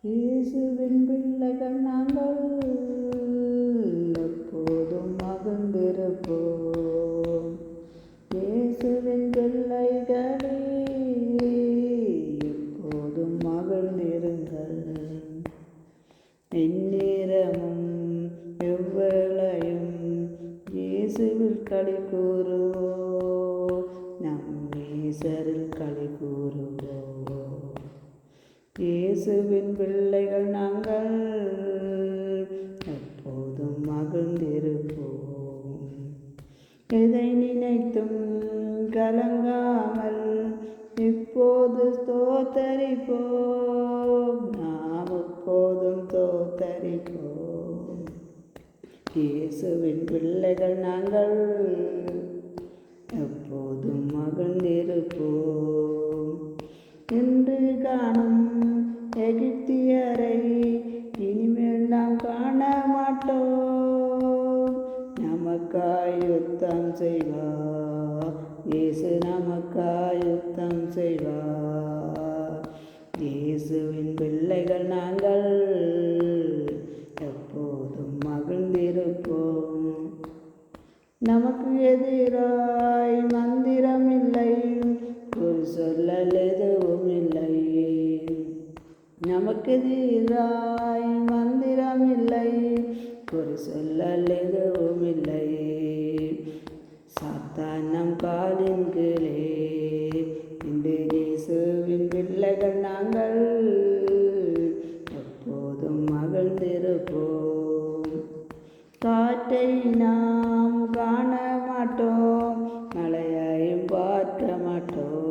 இயேசுவின் பிள்ளைகள் நாங்கள் எப்போதும் மகிழ்ந்திருப்போம். இயேசுவின் பிள்ளைகளே எப்போதும் மகிழ்ந்திருங்கள். எந்நேரமும் எவ்வேளையும் இயேசுவில் களி கூறுவோம். நம் நேசரில் களி கூறுவோம். இயேசுவின் பிள்ளைகள் நாங்கள் எப்போதும் மகிழ்ந்திருப்போம். எதை நினைத்தும் கலங்காமல் இப்போது ஸ்தோத்தரிப்போம். நாம் எப்போதும் ஸ்தோத்தரிப்போம். இயேசுவின் பிள்ளைகள் நாங்கள் எப்போதும் மகிழ்ந்திருப்போம். இன்று காணும் எகிப்தியரை இனிமேல் நாம் காண மாட்டோம். நமக்காய் யுத்தம் செய்வார் இயேசு, நமக்காய் யுத்தம் செய்வார். இயேசுவின் பிள்ளைகள் நாங்கள் எப்போதும் மகிழ்ந்திருப்போம். நமக்கு எதிராய் மந்திரம் இல்லை, ஒரு சொல்லல் எதுவும் இல்லை. நமக்கு எதிராய் மந்திரம் இல்லை, ஒரு சொல்லல் எதுவும் இல்லை. சாத்தான் நம் காலின் கீழே. இன்று இயேசுவின் பிள்ளைகள் நாங்கள் எப்போதும் மகிழ்ந்திருப்போம். காற்றை நாம் காண மாட்டோம், மழையையும் பார்க்க மாட்டோம்.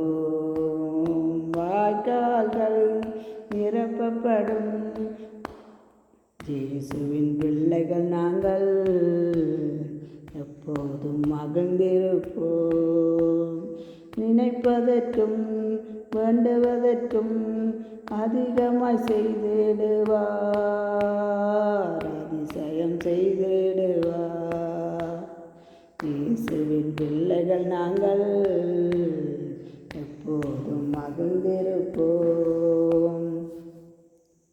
வாய்க்கால்கள் நிரப்பப்படும். இயேசுவின் பிள்ளைகள் நாங்கள் எப்போதும் மகிழ்ந்திருப்போம். நினைப்பதற்கும் வேண்டுவதற்கும் அதிகமாய் செய்திடுவார், அதிசயம் செய்திடுவார். இயேசுவின் பிள்ளைகள் நாங்கள் எப்போதும் மகிழ்ந்திருப்போம்.